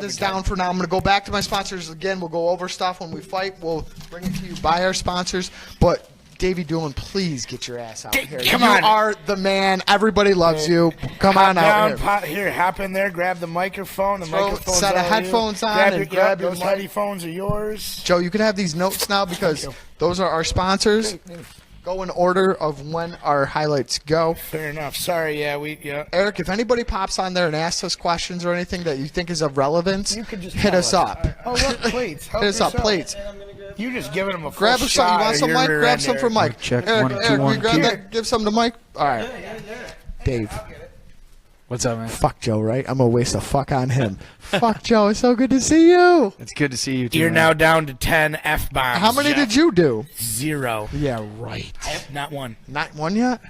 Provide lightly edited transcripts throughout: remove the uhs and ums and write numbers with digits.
shut this down for now. I'm going to go back to my sponsors again. We'll go over stuff when we fight. We'll bring it to you by our sponsors. But Davie Doolen, please get your ass out here. Come on. You are the man. Everybody loves you. Come on out here. Hop in there. Grab the microphone. Set of headphones on and grab your those headphones are yours. Joe, you can have these notes now because those are our sponsors. Go in order of when our highlights go. Fair enough. Sorry, Eric, if anybody pops on there and asks us questions or anything that you think is of relevance, you can just hit us up. Oh, look, plates. Hit us up, plates. You just giving him a full grab some. shot. You want some, Mike? Grab some for Mike. Check Eric, 1, 2, Eric, 1, we grab 2. that. Give some to Mike. All right. Dave. What's up, man? Fuck Joe, right? I'm going to waste a fuck on him. Fuck Joe. It's so good to see you. It's good to see you, too. You're now down to 10 F-bombs. How many did you do? 0. Yeah, right. Not one. Not one yet?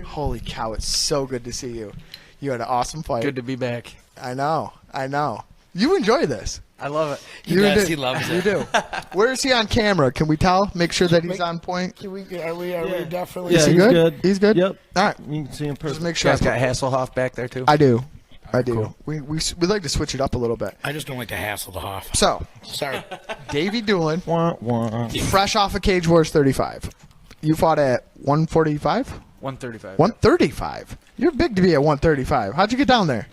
Holy cow. It's so good to see you. You had an awesome fight. Good to be back. I know. You enjoy this. I love it. He does. He loves it. You do. Where is he on camera? Can we tell? Make sure that he's on point. Are we definitely? Is Yeah, he he's good? good. He's good? Yep. All right. You can see him Just perfect. make You sure. guys got Hasselhoff back there, too? I do. Cool. We like to switch it up a little bit. I just don't like to hassle the Hoff. So, Sorry. Davie Doolen, Wah, wah. fresh off of Cage Wars 35. You fought at 145? 135. 135. You're big to be at 135. How'd you get down there?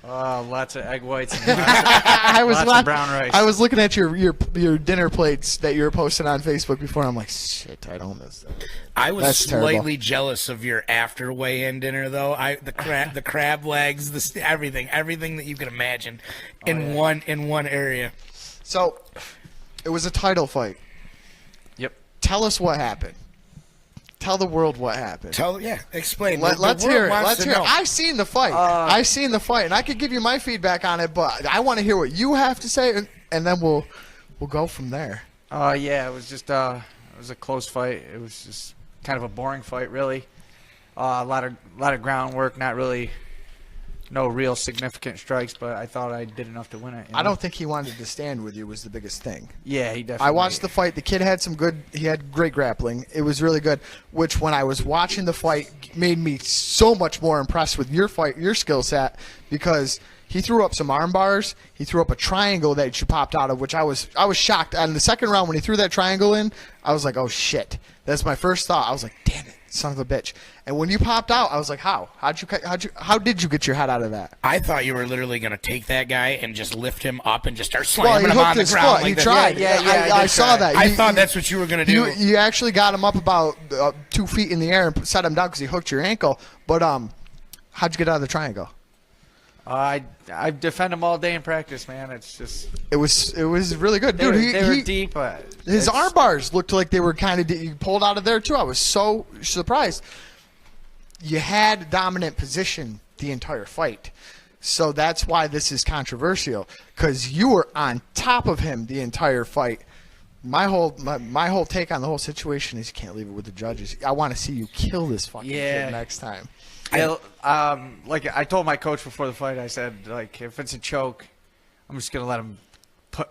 Lots of egg whites and Lots of brown rice. I was looking at your dinner plates that you were posting on Facebook before, and I'm like, shit, I don't miss that. I was That's slightly jealous of your after weigh-in dinner, though. The crab legs, everything that you can imagine in one area. So, it was a title fight. Yep. Tell us what happened. Tell the world what happened. Explain. Let's hear it. Let's hear it. I've seen the fight. And I could give you my feedback on it, but I want to hear what you have to say, and then we'll go from there. Yeah, it was just it was a close fight. It was just kind of a boring fight, really. A lot of groundwork, not really, no real significant strikes, but I thought I did enough to win it. I don't think he wanted to stand with you was the biggest thing. Yeah, he definitely. I watched the fight. The kid had he had great grappling. It was really good, which when I was watching the fight made me so much more impressed with your skill set, because he threw up some arm bars. He threw up a triangle that you popped out of, which I was shocked. And the second round when he threw that triangle in, I was like, oh shit. That's my first thought. I was like, damn it, son of a bitch. And when you popped out, I was like, how? How did you get your head out of that? I thought you were literally going to take that guy and just lift him up and just start slamming he him hooked on the his ground. foot. Like He that. tried. Yeah, I saw that. I thought that's what you were going to do. You actually got him up about 2 feet in the air and set him down because he hooked your ankle. But how'd you get out of the triangle? I defend him all day in practice, man. It's just It was really good, dude. they were deep. His arm bars looked like they were kind of deep. You pulled out of there too. I was so surprised. You had dominant position the entire fight, so that's why this is controversial, because you were on top of him the entire fight. My whole take on the whole situation is you can't leave it with the judges. I want to see you kill this fucking kid next time. Like I told my coach before the fight, I said, like, if it's a choke, I'm just gonna let him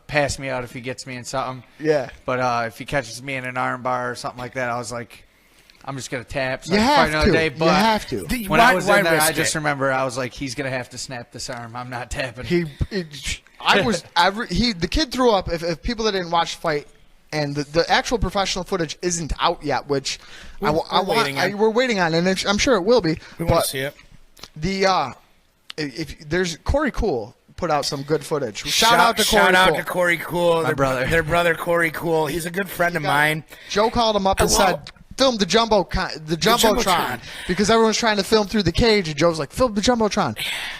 pass me out if he gets me in something. Yeah. But if he catches me in an arm bar or something like that, I was like, I'm just gonna tap. So You I can fight have another to. day. But You have to. When I was in there, I risk just it? remember I was like, he's gonna have to snap this arm. I'm not tapping. The kid threw up. If people that didn't watch the fight, and the actual professional footage isn't out yet, which we're waiting on, and I'm sure it will be. We want to see it. If there's Corey Cool put out some good footage. Shout out to Corey Cool. My brother. Their brother Corey Cool. He's a good friend of mine. Joe called him up and said, film the Jumbotron, because everyone's trying to film through the cage, and Joe's like, film the Jumbotron.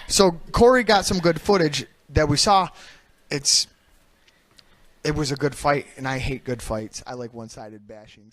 So Corey got some good footage that we saw. It was a good fight, and I hate good fights. I like one-sided bashing.